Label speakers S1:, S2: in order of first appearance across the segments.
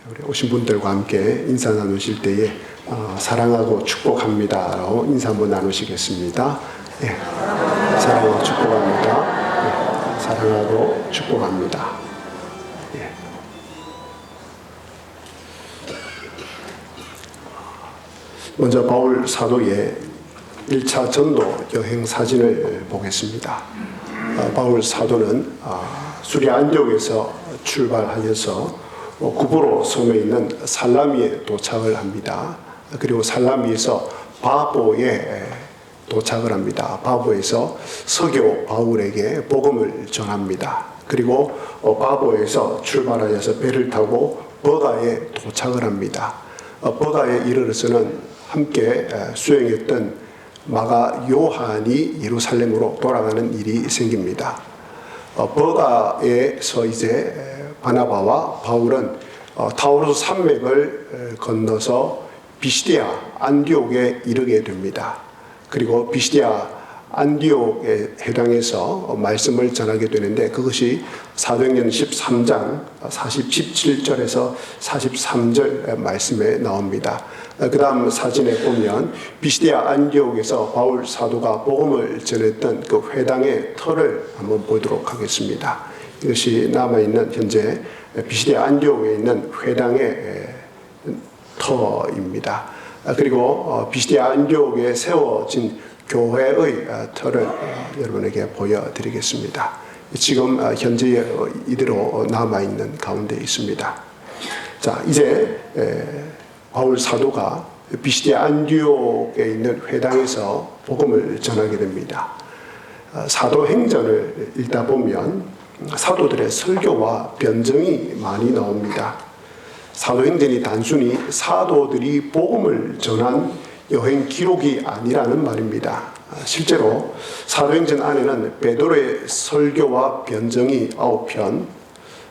S1: 우리 오신 분들과 함께 인사 나누실 때에 사랑하고 축복합니다라고 인사 한번 나누시겠습니다. 예. 사랑하고 축복합니다. 예. 사랑하고 축복합니다. 예. 먼저 바울 사도의 1차 전도 여행 사진을 보겠습니다. 바울 사도는 수리아 안디옥에서 출발하여서 구브로 섬에 있는 살라미에 도착을 합니다. 그리고 살라미에서 바보에 도착을 합니다. 바보에서 서교 바울에게 복음을 전합니다. 그리고 바보에서 출발하여서 배를 타고 버가에 도착을 합니다. 버가에 이르러서는 함께 수행했던 마가 요한이 예루살렘으로 돌아가는 일이 생깁니다. 버가에서 이제 바나바와 바울은 타우루스 산맥을 건너서 비시디아 안디옥에 이르게 됩니다. 그리고 비시디아 안디옥에 해당해서 말씀을 전하게 되는데 그것이 사도행전 13장 17절에서 43절 말씀에 나옵니다. 그 다음 사진에 보면 비시디아 안디옥에서 바울 사도가 복음을 전했던 그 회당의 터를 한번 보도록 하겠습니다. 이것이 남아있는 현재 비시디아 안디옥에 있는 회당의 터입니다. 그리고 비시디아 안디옥에 세워진 교회의 터를 여러분에게 보여드리겠습니다. 지금 현재 이대로 남아있는 가운데 있습니다. 자, 이제 바울 사도가 비시디아 안디옥에 있는 회당에서 복음을 전하게 됩니다. 사도행전을 읽다 보면 사도들의 설교와 변증이 많이 나옵니다. 사도행전이 단순히 사도들이 복음을 전한 여행 기록이 아니라는 말입니다. 실제로 사도행전 안에는 베드로의 설교와 변증이 9편,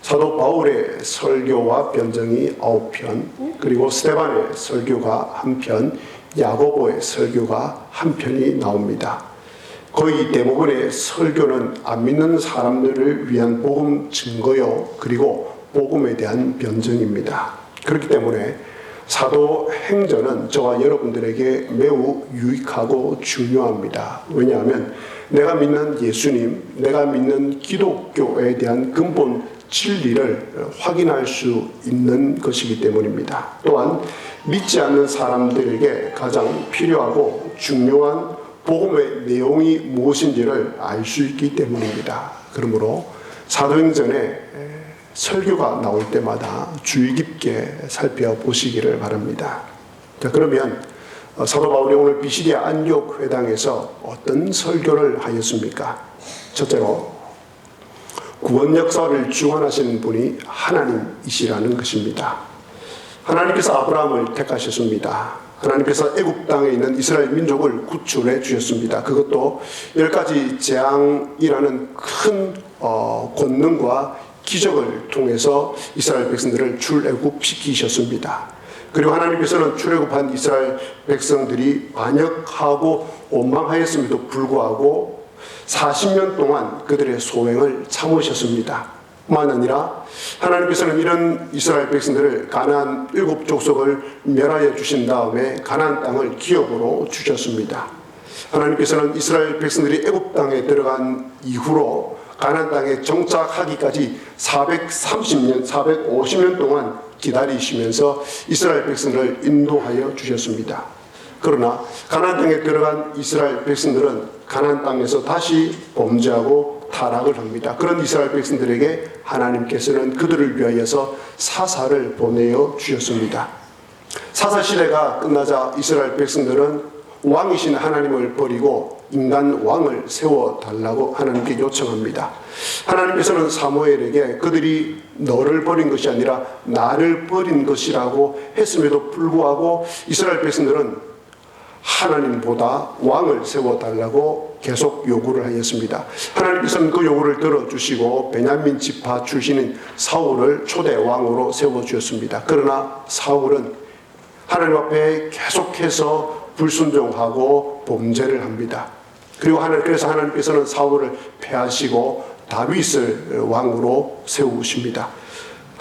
S1: 사도 바울의 설교와 변증이 9편, 그리고 스데반의 설교가 1편, 야고보의 설교가 1편이 나옵니다. 거의 대부분의 설교는 안 믿는 사람들을 위한 복음 증거요, 그리고 복음에 대한 변증입니다. 그렇기 때문에 사도행전은 저와 여러분들에게 매우 유익하고 중요합니다. 왜냐하면 내가 믿는 예수님, 내가 믿는 기독교에 대한 근본 진리를 확인할 수 있는 것이기 때문입니다. 또한 믿지 않는 사람들에게 가장 필요하고 중요한 복음의 내용이 무엇인지를 알 수 있기 때문입니다. 그러므로 사도행전에 설교가 나올 때마다 주의 깊게 살펴보시기를 바랍니다. 자, 그러면 사도 바울이 오늘 비시디아 안디옥 회당에서 어떤 설교를 하였습니까? 첫째로 구원 역사를 주관하시는 분이 하나님이시라는 것입니다. 하나님께서 아브라함을 택하셨습니다. 하나님께서 애굽 땅에 있는 이스라엘 민족을 구출해 주셨습니다. 그것도 10가지 재앙이라는 큰 권능과 기적을 통해서 이스라엘 백성들을 출애굽시키셨습니다. 그리고 하나님께서는 출애굽한 이스라엘 백성들이 반역하고 원망하였음에도 불구하고 40년 동안 그들의 소행을 참으셨습니다. 뿐만 아니라 하나님께서는 이런 이스라엘 백성들을 가나안 7족속을 멸하여 주신 다음에 가나안 땅을 기업으로 주셨습니다. 하나님께서는 이스라엘 백성들이 애굽 땅에 들어간 이후로 가나안 땅에 정착하기까지 430년, 450년 동안 기다리시면서 이스라엘 백성들을 인도하여 주셨습니다. 그러나 가나안 땅에 들어간 이스라엘 백성들은 가나안 땅에서 다시 범죄하고 타락을 합니다. 그런 이스라엘 백성들에게 하나님께서는 그들을 위하여서 사사를 보내어 주셨습니다. 사사 시대가 끝나자 이스라엘 백성들은 왕이신 하나님을 버리고 인간 왕을 세워달라고 하나님께 요청합니다. 하나님께서는 사무엘에게 그들이 너를 버린 것이 아니라 나를 버린 것이라고 했음에도 불구하고 이스라엘 백성들은 하나님보다 왕을 세워달라고 계속 요구를 하였습니다. 하나님께서는 그 요구를 들어주시고 베냐민 지파 출신인 사울을 초대 왕으로 세워주셨습니다. 그러나 사울은 하나님 앞에 계속해서 불순종하고 범죄를 합니다. 그리고 그래서 하나님께서는 사울을 패하시고 다윗을 왕으로 세우십니다.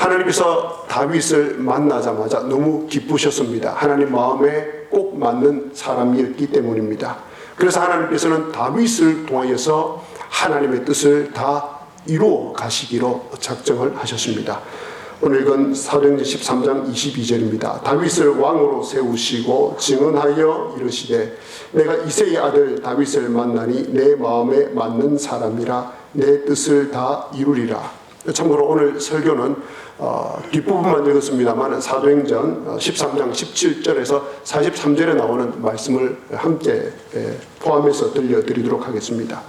S1: 하나님께서 다윗을 만나자마자 너무 기쁘셨습니다. 하나님 마음에 꼭 맞는 사람이었기 때문입니다. 그래서 하나님께서는 다윗을 통하여서 하나님의 뜻을 다 이루어 가시기로 작정을 하셨습니다. 오늘 읽은 사도행전 13장 22절입니다. 다윗을 왕으로 세우시고 증언하여 이르시되 내가 이새의 아들 다윗을 만나니 내 마음에 맞는 사람이라 내 뜻을 다 이루리라. 참고로 오늘 설교는 뒷부분만 읽었습니다만 사도행전 13장 17절에서 43절에 나오는 말씀을 함께 포함해서 들려드리도록 하겠습니다.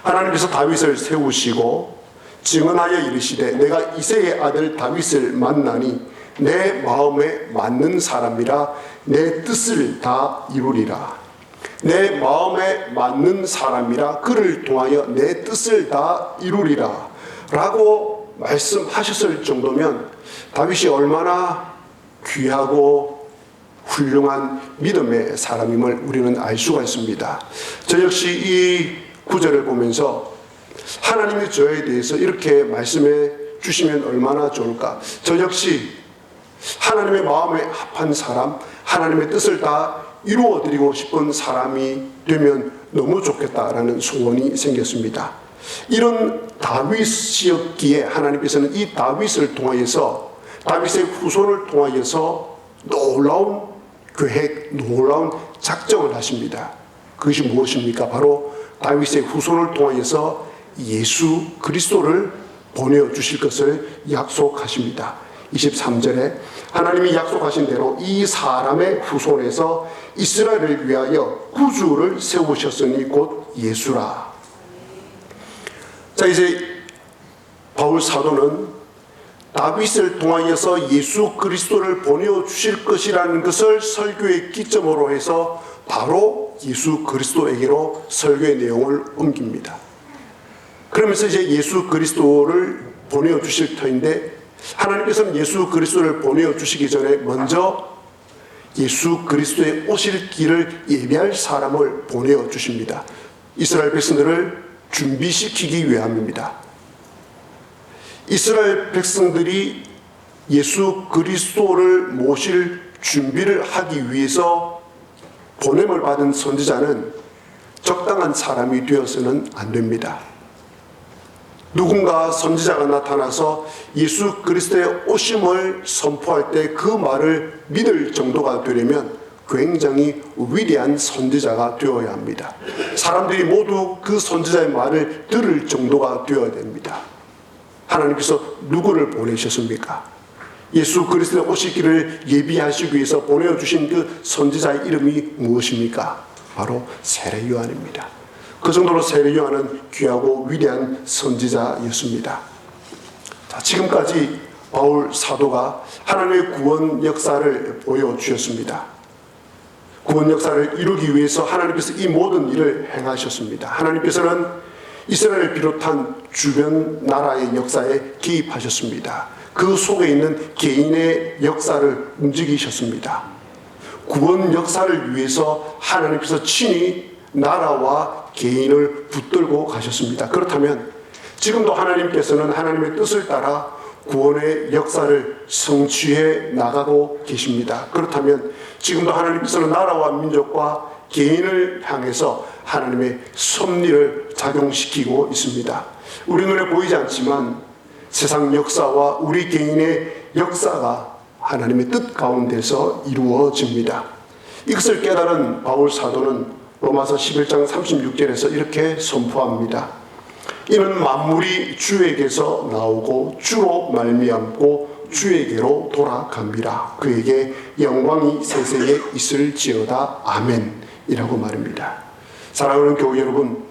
S1: 하나님께서 다윗을 세우시고 증언하여 이르시되 내가 이새의 아들 다윗을 만나니 내 마음에 맞는 사람이라 내 뜻을 다 이루리라. 내 마음에 맞는 사람이라 그를 통하여 내 뜻을 다 이루리라 라고 말씀하셨을 정도면 다윗이 얼마나 귀하고 훌륭한 믿음의 사람임을 우리는 알 수가 있습니다. 저 역시 이 구절을 보면서 하나님이 저에 대해서 이렇게 말씀해 주시면 얼마나 좋을까. 저 역시 하나님의 마음에 합한 사람, 하나님의 뜻을 다 이루어드리고 싶은 사람이 되면 너무 좋겠다라는 소원이 생겼습니다. 이런 다윗이었기에 하나님께서는 이 다윗을 통하여서 다윗의 후손을 통하여서 놀라운 계획, 놀라운 작정을 하십니다. 그것이 무엇입니까? 바로 다윗의 후손을 통하여서 예수 그리스도를 보내주실 것을 약속하십니다. 23절에 하나님이 약속하신 대로 이 사람의 후손에서 이스라엘을 위하여 구주를 세우셨으니 곧 예수라. 자, 이제 바울 사도는 다윗을 통하여서 예수 그리스도를 보내주실 것이라는 것을 설교의 기점으로 해서 바로 예수 그리스도에게로 설교의 내용을 옮깁니다. 그러면서 이제 예수 그리스도를 보내주실 터인데 하나님께서는 예수 그리스도를 보내주시기 전에 먼저 예수 그리스도의 오실 길을 예비할 사람을 보내주십니다. 이스라엘 백성들을 준비시키기 위함입니다. 이스라엘 백성들이 예수 그리스도를 모실 준비를 하기 위해서 보냄을 받은 선지자는 적당한 사람이 되어서는 안 됩니다. 누군가 선지자가 나타나서 예수 그리스도의 오심을 선포할 때 그 말을 믿을 정도가 되려면 굉장히 위대한 선지자가 되어야 합니다. 사람들이 모두 그 선지자의 말을 들을 정도가 되어야 됩니다. 하나님께서 누구를 보내셨습니까? 예수 그리스도의 오실 길을 예비하시기 위해서 보내주신 그 선지자의 이름이 무엇입니까? 바로 세례 요한입니다. 그 정도로 세례 요한은 귀하고 위대한 선지자였습니다. 자, 지금까지 바울 사도가 하나님의 구원 역사를 보여주셨습니다. 구원 역사를 이루기 위해서 하나님께서 이 모든 일을 행하셨습니다. 하나님께서는 이스라엘을 비롯한 주변 나라의 역사에 개입하셨습니다. 그 속에 있는 개인의 역사를 움직이셨습니다. 구원 역사를 위해서 하나님께서 친히 나라와 개인을 붙들고 가셨습니다. 그렇다면 지금도 하나님께서는 하나님의 뜻을 따라 구원의 역사를 성취해 나가고 계십니다. 그렇다면 지금도 하나님께서는 나라와 민족과 개인을 향해서 하나님의 섭리를 작용시키고 있습니다. 우리 눈에 보이지 않지만 세상 역사와 우리 개인의 역사가 하나님의 뜻 가운데서 이루어집니다. 이것을 깨달은 바울 사도는 로마서 11장 36절에서 이렇게 선포합니다. 이는 만물이 주에게서 나오고 주로 말미암고 주에게로 돌아갑니다. 그에게 영광이 세세에 있을지어다. 아멘 이라고 말합니다. 사랑하는 교회 여러분,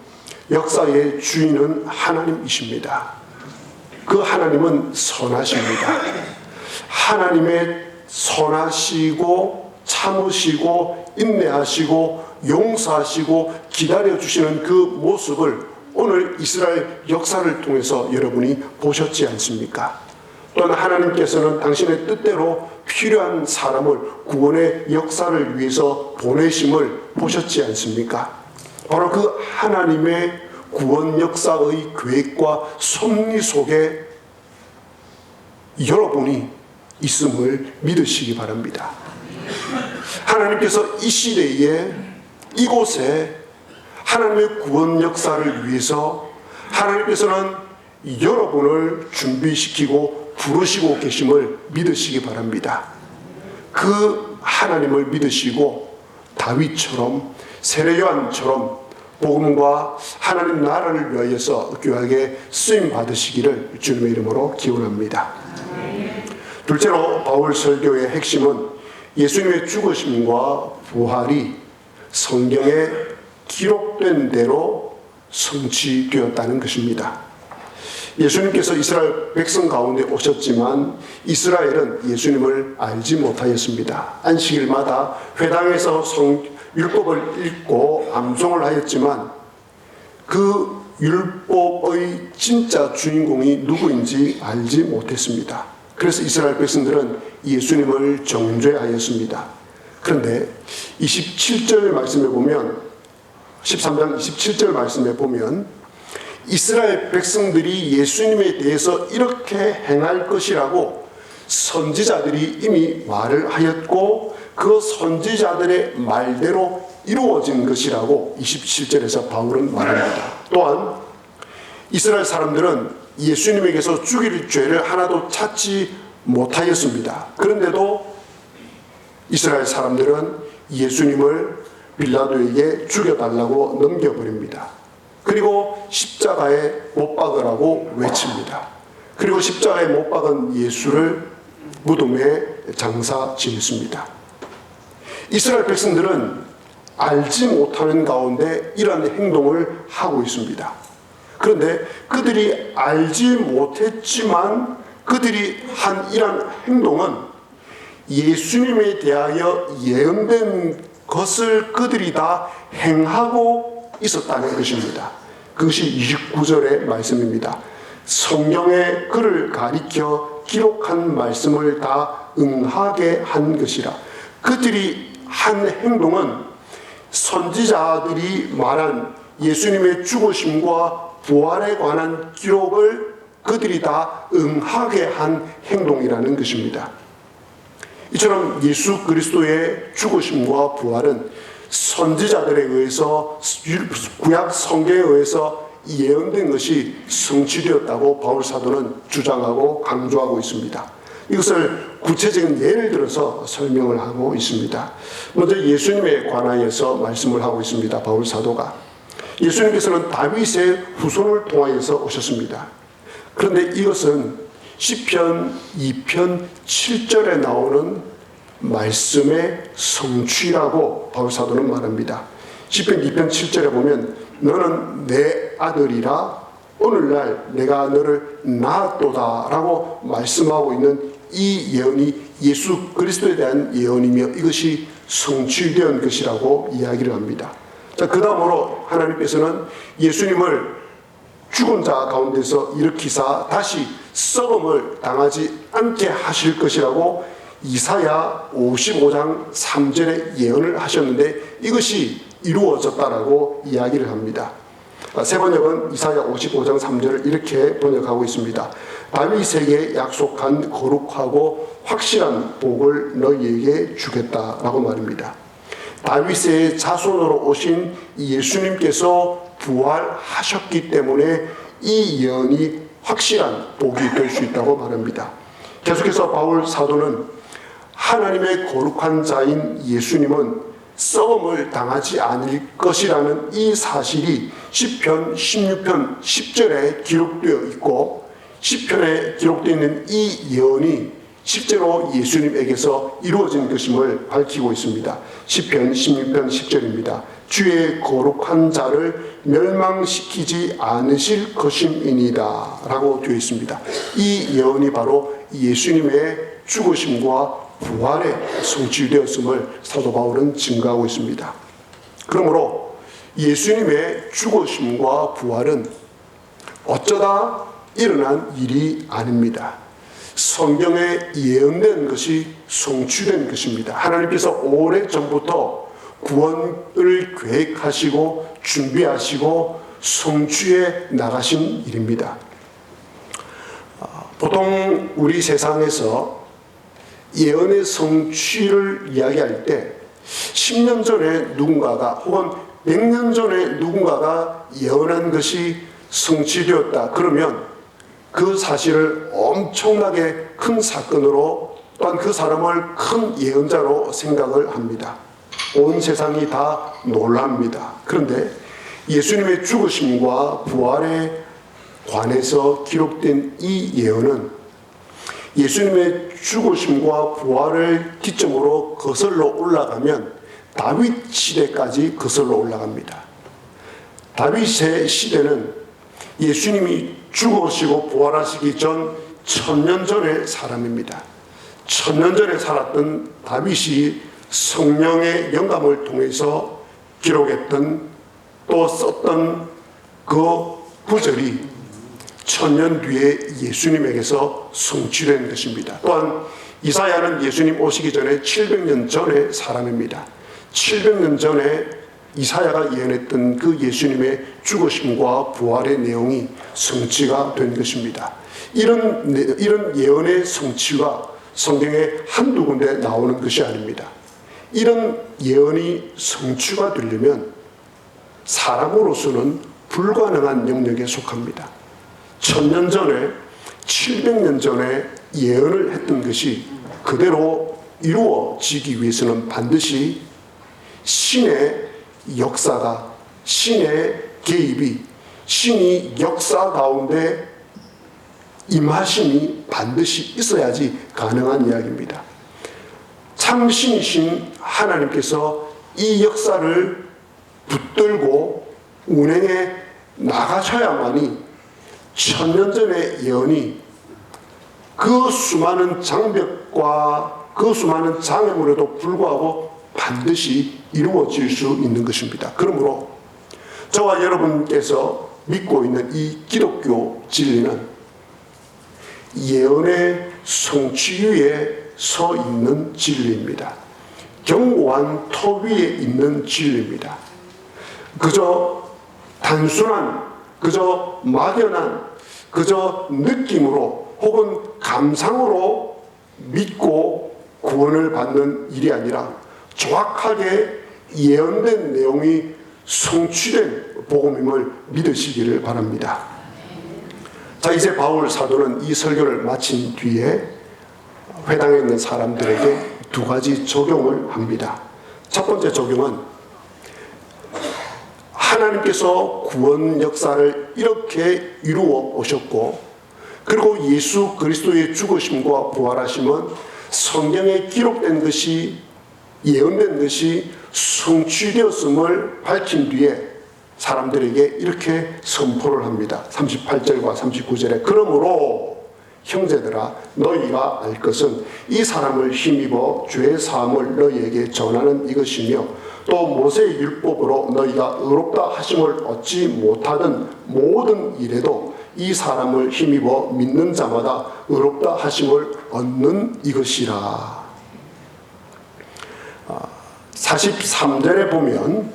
S1: 역사의 주인은 하나님이십니다. 그 하나님은 선하십니다. 하나님의 선하시고 참으시고 인내하시고 용서하시고 기다려주시는 그 모습을 오늘 이스라엘 역사를 통해서 여러분이 보셨지 않습니까? 또한 하나님께서는 당신의 뜻대로 필요한 사람을 구원의 역사를 위해서 보내심을 보셨지 않습니까? 바로 그 하나님의 구원 역사의 계획과 섭리 속에 여러분이 있음을 믿으시기 바랍니다. 하나님께서 이 시대에 이곳에 하나님의 구원 역사를 위해서 하나님께서는 여러분을 준비시키고 부르시고 계심을 믿으시기 바랍니다. 그 하나님을 믿으시고 다윗처럼 세례 요한처럼 복음과 하나님 나라를 위하여서 귀하게 쓰임 받으시기를 주님의 이름으로 기원합니다. 둘째로 바울 설교의 핵심은 예수님의 죽으심과 부활이 성경에 기록된 대로 성취되었다는 것입니다. 예수님께서 이스라엘 백성 가운데 오셨지만 이스라엘은 예수님을 알지 못하였습니다. 안식일마다 회당에서 율법을 읽고 암송을 하였지만 그 율법의 진짜 주인공이 누구인지 알지 못했습니다. 그래서 이스라엘 백성들은 예수님을 정죄하였습니다. 그런데 27절 말씀에 보면 13장 27절 말씀에 보면 이스라엘 백성들이 예수님에 대해서 이렇게 행할 것이라고 선지자들이 이미 말을 하였고 그 선지자들의 말대로 이루어진 것이라고 27절에서 바울은 말합니다. 또한 이스라엘 사람들은 예수님에게서 죽일 죄를 하나도 찾지 못하였습니다. 그런데도 이스라엘 사람들은 예수님을 빌라도에게 죽여달라고 넘겨버립니다. 그리고 십자가에 못 박으라고 외칩니다. 그리고 십자가에 못 박은 예수를 무덤에 장사 지냈습니다. 이스라엘 백성들은 알지 못하는 가운데 이러한 행동을 하고 있습니다. 그런데 그들이 알지 못했지만 그들이 한 이러한 행동은 예수님에 대하여 예언된 것을 그들이 다 행하고 있었다는 것입니다. 그것이 29절의 말씀입니다. 성경에 그를 가리켜 기록한 말씀을 다 응하게 한 것이라. 그들이 한 행동은 선지자들이 말한 예수님의 죽으심과 부활에 관한 기록을 그들이 다 응하게 한 행동이라는 것입니다. 이처럼 예수 그리스도의 죽으심과 부활은 선지자들에 의해서 구약 성경에 의해서 예언된 것이 성취되었다고 바울 사도는 주장하고 강조하고 있습니다. 이것을 구체적인 예를 들어서 설명을 하고 있습니다. 먼저 예수님에 관하여서 말씀을 하고 있습니다. 바울 사도가 예수님께서는 다윗의 후손을 통하여서 오셨습니다. 그런데 이것은 시편 2편 7절에 나오는 말씀의 성취라고 바울 사도는 말합니다. 시편 2편 7절에 보면 너는 내 아들이라 오늘날 내가 너를 낳았도다 라고 말씀하고 있는 이 예언이 예수 그리스도에 대한 예언이며 이것이 성취된 것이라고 이야기를 합니다. 자, 그 다음으로 하나님께서는 예수님을 죽은 자 가운데서 일으키사 다시 썩음을 당하지 않게 하실 것이라고 이사야 55장 3절에 예언을 하셨는데 이것이 이루어졌다라고 이야기를 합니다. 세 번역은 이사야 55장 3절을 이렇게 번역하고 있습니다. 다윗에게 약속한 거룩하고 확실한 복을 너희에게 주겠다라고 말입니다. 다윗의 자손으로 오신 예수님께서 부활하셨기 때문에 이 예언이 확실한 복이 될 수 있다고 말합니다. 계속해서 바울 사도는 하나님의 거룩한 자인 예수님은 썩음을 당하지 않을 것이라는 이 사실이 시편 16편 10절에 기록되어 있고 시편에 기록되어 있는 이 예언이 실제로 예수님에게서 이루어진 것임을 밝히고 있습니다. 시편 16편 10절입니다. 주의 거룩한 자를 멸망시키지 않으실 것임이니이다 라고 되어 있습니다. 이 예언이 바로 예수님의 죽으심과 부활에 성취되었음을 사도 바울은 증거하고 있습니다. 그러므로 예수님의 죽으심과 부활은 어쩌다 일어난 일이 아닙니다. 성경에 예언된 것이 성취된 것입니다. 하나님께서 오래전부터 구원을 계획하시고 준비하시고 성취해 나가신 일입니다. 보통 보통 우리 세상에서 예언의 성취를 이야기할 때 10년 전에 누군가가 혹은 100년 전에 누군가가 예언한 것이 성취되었다. 그러면 그 사실을 엄청나게 큰 사건으로 또한 그 사람을 큰 예언자로 생각을 합니다. 온 세상이 다 놀랍니다. 그런데 예수님의 죽으심과 부활에 관해서 기록된 이 예언은 예수님의 죽으심과 부활을 기점으로 거슬러 올라가면 다윗 시대까지 거슬러 올라갑니다. 다윗의 시대는 예수님이 죽으시고 부활하시기 전 1000년 전의 사람입니다. 1000년 전에 살았던 다윗이 성령의 영감을 통해서 기록했던 또 썼던 그 구절이 1000년 뒤에 예수님에게서 성취된 것입니다. 또한 이사야는 예수님 오시기 전에 700년 전의 사람입니다. 700년 전에 이사야가 예언했던 그 예수님의 죽으심과 부활의 내용이 성취가 된 것입니다. 이런 예언의 성취가 성경에 한두 군데 나오는 것이 아닙니다. 이런 예언이 성취가 되려면 사람으로서는 불가능한 영역에 속합니다. 1000년 전에 700년 전에 예언을 했던 것이 그대로 이루어지기 위해서는 반드시 신의 역사가, 신의 개입이, 신이 역사 가운데 임하심이 반드시 있어야지 가능한 이야기입니다. 참 신이신 하나님께서 이 역사를 붙들고 운행해 나가셔야만이 1000년 전의 예언이 그 수많은 장벽과 그 수많은 장애물에도 불구하고 반드시 이루어질 수 있는 것입니다. 그러므로 저와 여러분께서 믿고 있는 이 기독교 진리는 예언의 성취 위에 서 있는 진리입니다. 견고한 터 위에 있는 진리입니다. 그저 단순한, 그저 막연한, 그저 느낌으로 혹은 감상으로 믿고 구원을 받는 일이 아니라 정확하게 예언된 내용이 성취된 복음임을 믿으시기를 바랍니다. 자, 이제 바울 사도는 이 설교를 마친 뒤에 회당에 있는 사람들에게 두 가지 적용을 합니다. 첫 번째 적용은 하나님께서 구원 역사를 이렇게 이루어 오셨고, 그리고 예수 그리스도의 죽으심과 부활하심은 성경에 기록된 것이, 예언된 것이 성취되었음을 밝힌 뒤에 사람들에게 이렇게 선포를 합니다. 38절과 39절에 그러므로 형제들아 너희가 알 것은 이 사람을 힘입어 죄의 사함을 너희에게 전하는 이것이며 또 모세의 율법으로 너희가 의롭다 하심을 얻지 못하던 모든 일에도 이 사람을 힘입어 믿는 자마다 의롭다 하심을 얻는 이것이라. 43절에 보면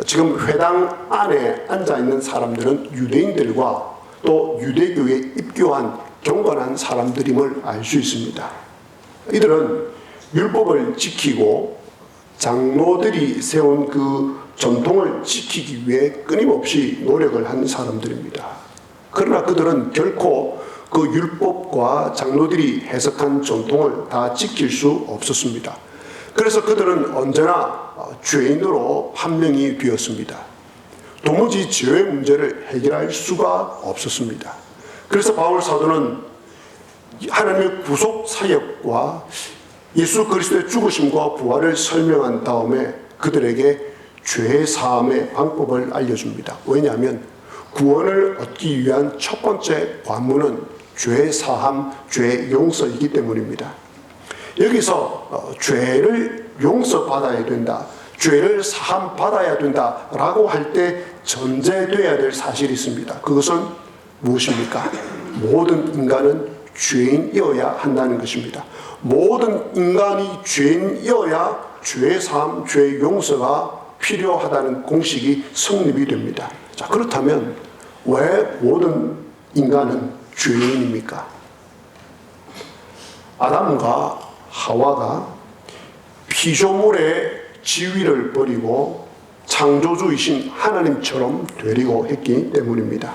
S1: 지금 회당 안에 앉아있는 사람들은 유대인들과 또 유대교에 입교한 경건한 사람들임을 알 수 있습니다. 이들은 율법을 지키고 장로들이 세운 그 전통을 지키기 위해 끊임없이 노력을 한 사람들입니다. 그러나 그들은 결코 그 율법과 장로들이 해석한 전통을 다 지킬 수 없었습니다. 그래서 그들은 언제나 죄인으로 판명이 되었습니다. 도무지 죄의 문제를 해결할 수가 없었습니다. 그래서 바울 사도는 하나님의 구속 사역과 예수 그리스도의 죽으심과 부활을 설명한 다음에 그들에게 죄 사함의 방법을 알려줍니다. 왜냐하면 구원을 얻기 위한 첫 번째 관문은 죄 사함, 죄 용서이기 때문입니다. 여기서 죄를 용서받아야 된다, 죄를 사함받아야 된다라고 할 때 전제되어야 될 사실이 있습니다. 그것은 무엇입니까? 모든 인간은 죄인이어야 한다는 것입니다. 모든 인간이 죄인이어야 죄 사함, 죄 용서가 필요하다는 공식이 성립이 됩니다. 자, 그렇다면 왜 모든 인간은 죄인입니까? 아담과 하와가 피조물의 지위를 버리고 창조주이신 하나님처럼 되려고 했기 때문입니다.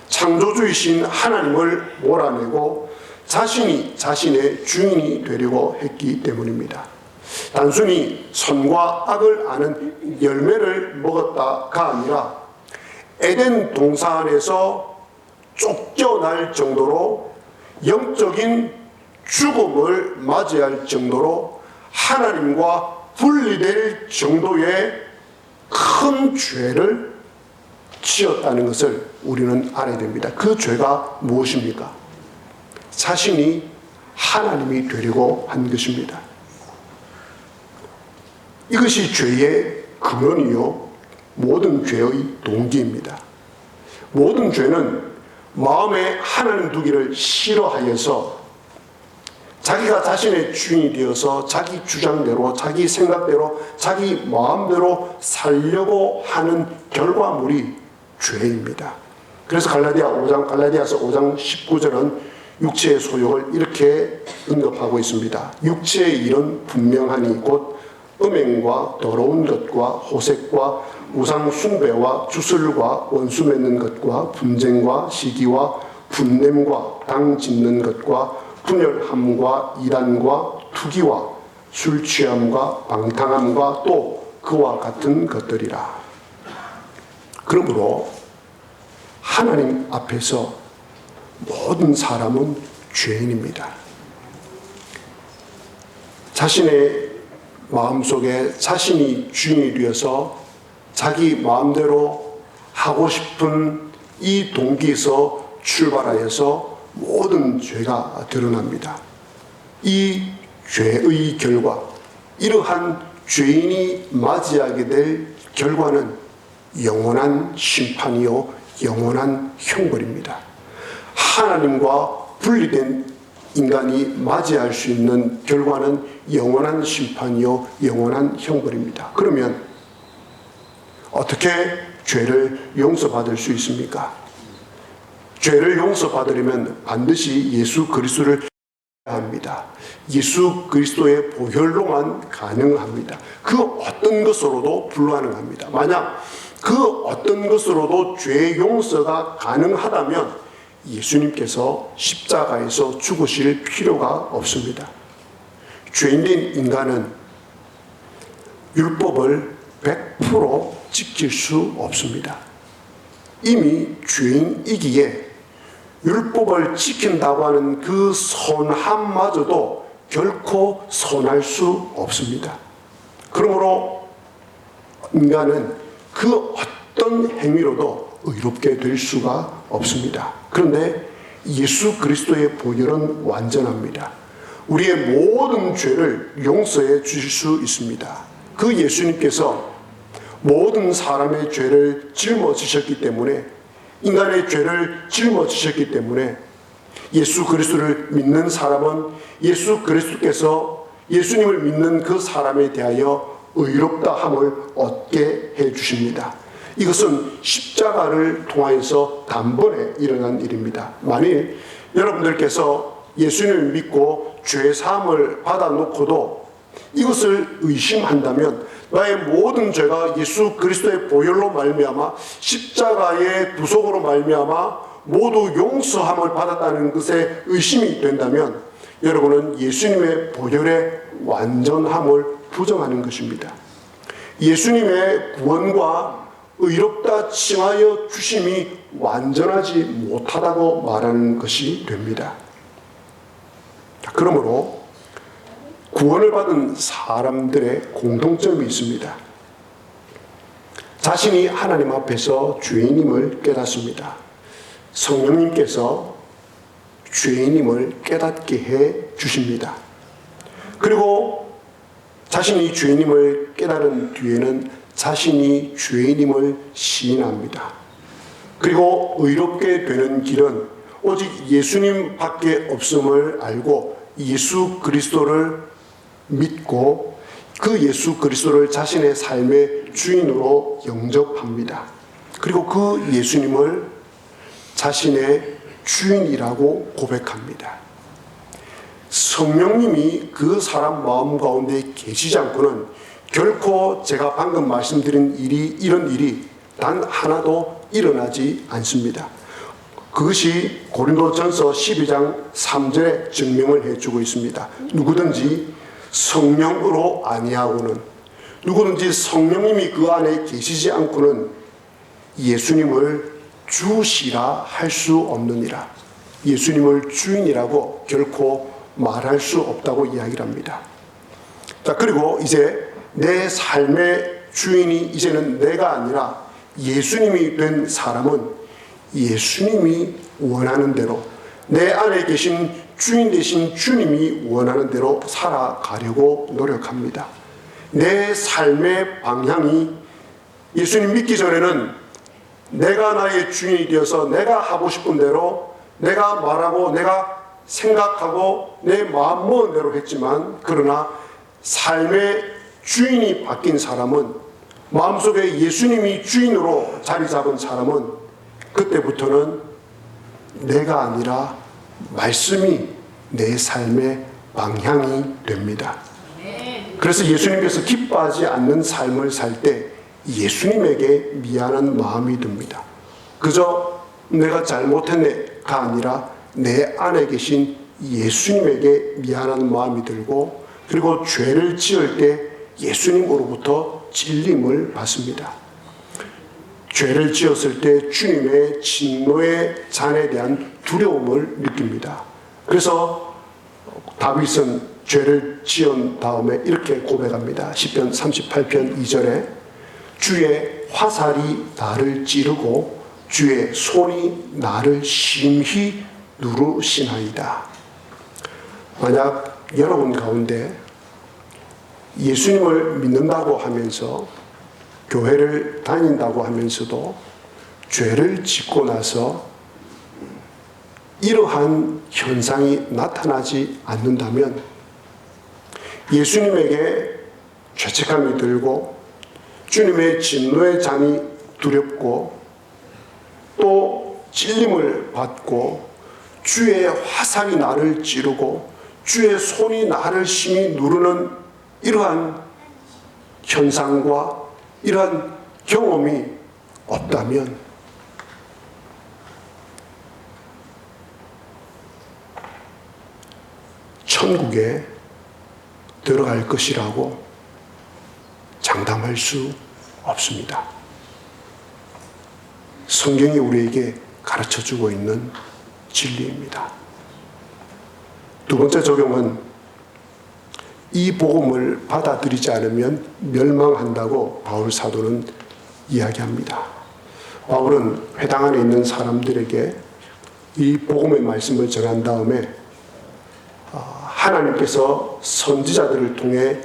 S1: 창조주이신 하나님을 몰아내고 자신이 자신의 주인이 되려고 했기 때문입니다. 단순히 선과 악을 아는 열매를 먹었다가 아니라 에덴 동산에서 쫓겨날 정도로 영적인 죽음을 맞이할 정도로 하나님과 분리될 정도의 큰 죄를 지었다는 것을 우리는 알아야 됩니다. 그 죄가 무엇입니까? 자신이 하나님이 되려고 한 것입니다. 이것이 죄의 근원이요 모든 죄의 동기입니다. 모든 죄는 마음에 하나님 두기를 싫어하여서 자기가 자신의 주인이 되어서 자기 주장대로, 자기 생각대로, 자기 마음대로 살려고 하는 결과물이 죄입니다. 그래서 갈라디아서 5장 19절은 육체의 소욕을 이렇게 언급하고 있습니다. 육체의 일은 분명하니 곧 음행과 더러운 것과 호색과 우상 숭배와 주술과 원수 맺는 것과 분쟁과 시기와 분냄과 당 짓는 것과 분열함과 이단과 투기와 술 취함과 방탕함과 또 그와 같은 것들이라. 그러므로 하나님 앞에서 모든 사람은 죄인입니다. 자신의 마음속에 자신이 주인이 되어서 자기 마음대로 하고 싶은 이 동기에서 출발하여서 모든 죄가 드러납니다. 이 죄의 결과, 이러한 죄인이 맞이하게 될 결과는 영원한 심판이요 영원한 형벌입니다. 하나님과 분리된 인간이 맞이할 수 있는 결과는 영원한 심판이요 영원한 형벌입니다. 그러면 어떻게 죄를 용서받을 수 있습니까? 죄를 용서받으려면 반드시 예수 그리스도를 합니다. 예수 그리스도의 보혈로만 가능합니다. 그 어떤 것으로도 불가능합니다. 만약 그 어떤 것으로도 죄 용서가 가능하다면 예수님께서 십자가에서 죽으실 필요가 없습니다. 죄인된 인간은 율법을 100% 지킬 수 없습니다. 이미 죄인이기에 율법을 지킨다고 하는 그 선함마저도 결코 선할 수 없습니다. 그러므로 인간은 그 어떤 행위로도 의롭게 될 수가 없습니다. 그런데 예수 그리스도의 보혈은 완전합니다. 우리의 모든 죄를 용서해 주실 수 있습니다. 그 예수님께서 모든 사람의 죄를 짊어지셨기 때문에, 인간의 죄를 짊어지셨기 때문에 예수 그리스도를 믿는 사람은 예수 그리스도께서 예수님을 믿는 그 사람에 대하여 의롭다 함을 얻게 해 주십니다. 이것은 십자가를 통하여서 단번에 일어난 일입니다. 만일 여러분들께서 예수님을 믿고 죄 사함을 받아놓고도 이것을 의심한다면 나의 모든 죄가 예수 그리스도의 보혈로 말미암아 십자가의 부속으로 말미암아 모두 용서함을 받았다는 것에 의심이 된다면 여러분은 예수님의 보혈의 완전함을 부정하는 것입니다. 예수님의 구원과 의롭다 칭하여 주심이 완전하지 못하다고 말하는 것이 됩니다. 그러므로 구원을 받은 사람들의 공통점이 있습니다. 자신이 하나님 앞에서 죄인임을 깨닫습니다. 성령님께서 죄인임을 깨닫게 해 주십니다. 그리고 자신이 죄인임을 깨달은 뒤에는 자신이 죄인임을 시인합니다. 그리고 의롭게 되는 길은 오직 예수님밖에 없음을 알고 예수 그리스도를 믿고 그 예수 그리스도를 자신의 삶의 주인으로 영접합니다. 그리고 그 예수님을 자신의 주인이라고 고백합니다. 성령님이 그 사람 마음 가운데 계시지 않고는 결코 제가 방금 말씀드린 이런 일이 단 하나도 일어나지 않습니다. 그것이 고린도전서 12장 3절에 증명을 해주고 있습니다. 누구든지 성령으로 아니하고는, 누구든지 성령님이 그 안에 계시지 않고는 예수님을 주시라 할 수 없느니라. 예수님을 주인이라고 결코 말할 수 없다고 이야기를 합니다. 자, 그리고 이제 내 삶의 주인이 이제는 내가 아니라 예수님이 된 사람은 예수님이 원하는 대로, 내 안에 계신 주인 되신 주님이 원하는 대로 살아가려고 노력합니다. 내 삶의 방향이, 예수님 믿기 전에는 내가 나의 주인이 되어서 내가 하고 싶은 대로, 내가 말하고 내가 생각하고 내 마음 먹은 대로 했지만, 그러나 삶의 주인이 바뀐 사람은, 마음속에 예수님이 주인으로 자리 잡은 사람은 그때부터는 내가 아니라 말씀이 내 삶의 방향이 됩니다. 그래서 예수님께서 기뻐하지 않는 삶을 살 때 예수님에게 미안한 마음이 듭니다. 그저 내가 잘못했네가 아니라 내 안에 계신 예수님에게 미안한 마음이 들고, 그리고 죄를 지을 때 예수님으로부터 찔림을 받습니다. 죄를 지었을 때 주님의 진노의 잔에 대한 두려움을 느낍니다. 그래서 다윗은 죄를 지은 다음에 이렇게 고백합니다. 시편 38편 2절에 주의 화살이 나를 찌르고 주의 손이 나를 심히 누르시나이다. 만약 여러분 가운데 예수님을 믿는다고 하면서 교회를 다닌다고 하면서도 죄를 짓고 나서 이러한 현상이 나타나지 않는다면 예수님에게 죄책감이 들고 주님의 진노의 잔이 두렵고 또 찔림을 받고 주의 화살이 나를 찌르고 주의 손이 나를 심히 누르는 이러한 현상과 이러한 경험이 없다면 천국에 들어갈 것이라고 장담할 수 없습니다. 성경이 우리에게 가르쳐주고 있는 진리입니다. 두 번째 적용은 이 복음을 받아들이지 않으면 멸망한다고 바울 사도는 이야기합니다. 바울은 회당 안에 있는 사람들에게 이 복음의 말씀을 전한 다음에 하나님께서 선지자들을 통해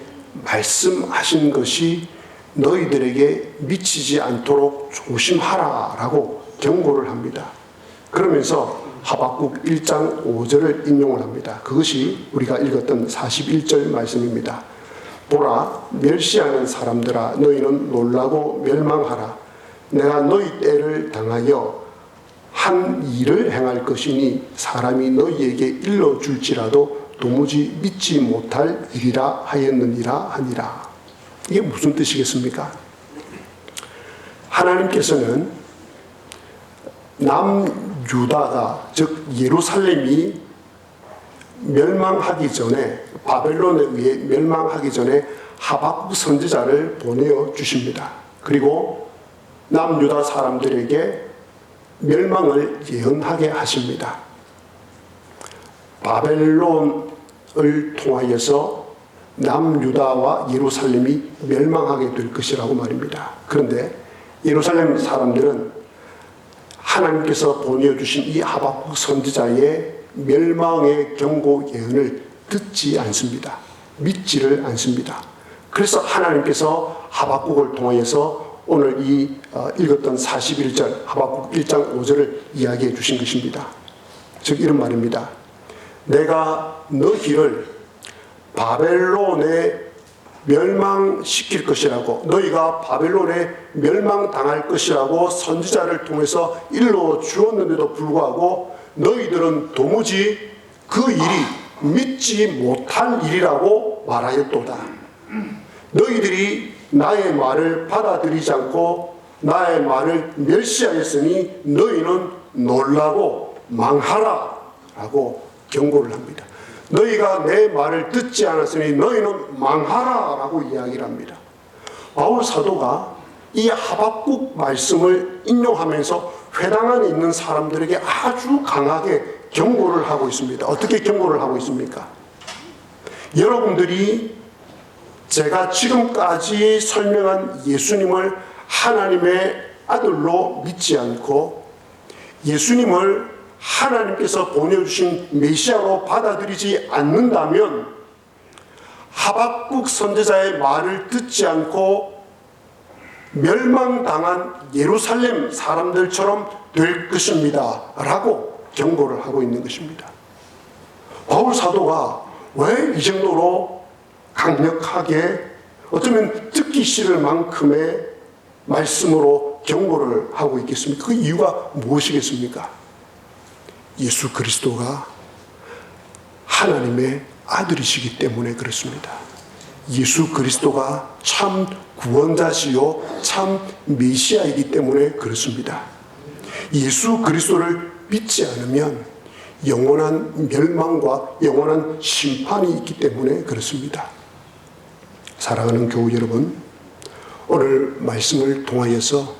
S1: 말씀하신 것이 너희들에게 미치지 않도록 조심하라라고 경고를 합니다. 그러면서 하박국 1장 5절을 인용을 합니다. 그것이 우리가 읽었던 41절 말씀입니다. 보라, 멸시하는 사람들아, 너희는 놀라고 멸망하라. 내가 너희 때를 당하여 한 일을 행할 것이니 사람이 너희에게 일러줄지라도 도무지 믿지 못할 일이라 하였느니라 하니라. 이게 무슨 뜻이겠습니까? 하나님께서는 남유다가, 즉 예루살렘이 멸망하기 전에, 바벨론에 의해 멸망하기 전에 하박국 선지자를 보내어 주십니다. 그리고 남유다 사람들에게 멸망을 예언하게 하십니다. 바벨론을 통하여서 남유다와 예루살렘이 멸망하게 될 것이라고 말입니다. 그런데 예루살렘 사람들은 하나님께서 보내주신 이 하박국 선지자의 멸망의 경고 예언을 듣지 않습니다. 믿지를 않습니다. 그래서 하나님께서 하박국을 통하여서 오늘 이 읽었던 41절 하박국 1장 5절을 이야기해 주신 것입니다. 즉 이런 말입니다. 내가 너희를 바벨론에 멸망시킬 것이라고, 너희가 바벨론에 멸망당할 것이라고 선지자를 통해서 일러 주었는데도 불구하고 너희들은 도무지 그 일이 믿지 못할 일이라고 말하였도다. 너희들이 나의 말을 받아들이지 않고 나의 말을 멸시하였으니 너희는 놀라고 망하라 라고 경고를 합니다. 너희가 내 말을 듣지 않았으니 너희는 망하라 라고 이야기를 합니다. 바울 사도가 이 하박국 말씀을 인용하면서 회당 안에 있는 사람들에게 아주 강하게 경고를 하고 있습니다. 어떻게 경고를 하고 있습니까? 여러분들이 제가 지금까지 설명한 예수님을 하나님의 아들로 믿지 않고 예수님을 하나님께서 보내주신 메시아로 받아들이지 않는다면 하박국 선지자의 말을 듣지 않고 멸망당한 예루살렘 사람들처럼 될 것입니다 라고 경고를 하고 있는 것입니다. 바울 사도가 왜 이 정도로 강력하게 어쩌면 듣기 싫을 만큼의 말씀으로 경고를 하고 있겠습니까? 그 이유가 무엇이겠습니까? 예수 그리스도가 하나님의 아들이시기 때문에 그렇습니다. 예수 그리스도가 참 구원자시요 참 메시아이기 때문에 그렇습니다. 예수 그리스도를 믿지 않으면 영원한 멸망과 영원한 심판이 있기 때문에 그렇습니다. 사랑하는 교우 여러분, 오늘 말씀을 통하여서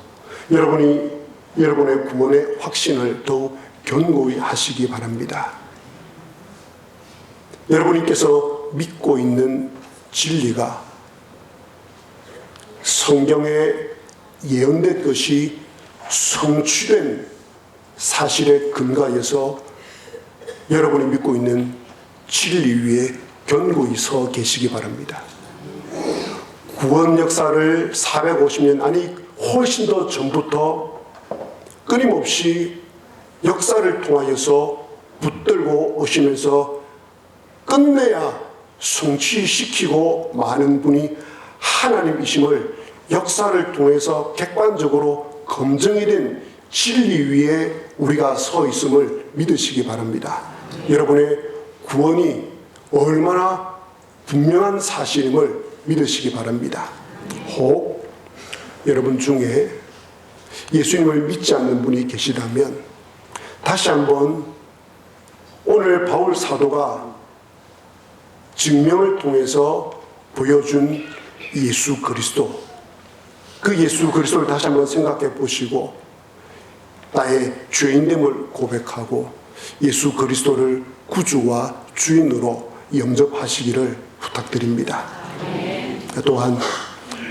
S1: 여러분이 여러분의 구원의 확신을 더욱 견고히 하시기 바랍니다. 여러분께서 믿고 있는 진리가 성경에 예언된 것이 성취된 사실에 근거해서 여러분이 믿고 있는 진리 위에 견고히 서 계시기 바랍니다. 구원 역사를 450년 아니 훨씬 더 전부터 끊임없이 역사를 통하여서 붙들고 오시면서 끝내야 성취시키고 많은 분이 하나님이심을 역사를 통해서 객관적으로 검증이 된 진리 위에 우리가 서 있음을 믿으시기 바랍니다. 여러분의 구원이 얼마나 분명한 사실임을 믿으시기 바랍니다. 혹 여러분 중에 예수님을 믿지 않는 분이 계시다면 다시 한번 오늘 바울 사도가 증명을 통해서 보여준 예수 그리스도, 그 예수 그리스도를 다시 한번 생각해 보시고 나의 죄인됨을 고백하고 예수 그리스도를 구주와 주인으로 영접하시기를 부탁드립니다. 또한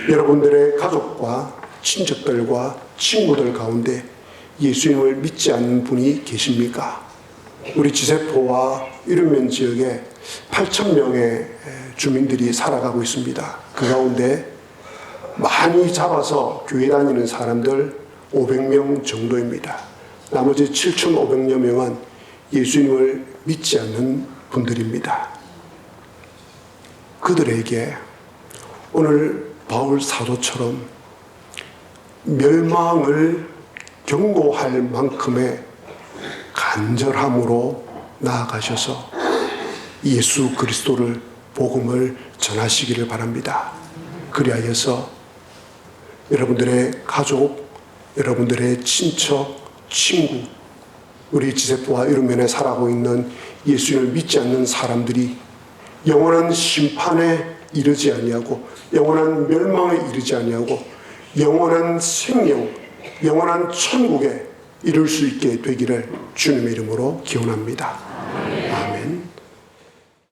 S1: 여러분들의 가족과 친척들과 친구들 가운데 예수님을 믿지 않는 분이 계십니까? 우리 지세포와 이름면 지역에 8,000명의 주민들이 살아가고 있습니다. 그 가운데 많이 잡아서 교회 다니는 사람들 500명 정도입니다. 나머지 7,500여 명은 예수님을 믿지 않는 분들입니다. 그들에게 오늘 바울 사도처럼 멸망을 경고할 만큼의 간절함으로 나아가셔서 예수 그리스도를 복음을 전하시기를 바랍니다. 그리하여서 여러분들의 가족, 여러분들의 친척, 친구, 우리 지세포와 이름면에 살아가고 있는 예수님을 믿지 않는 사람들이 영원한 심판에 이르지 아니하고 영원한 멸망에 이르지 아니하고 영원한 생명, 영원한 천국에 이룰 수 있게 되기를 주님의 이름으로 기원합니다. 아멘.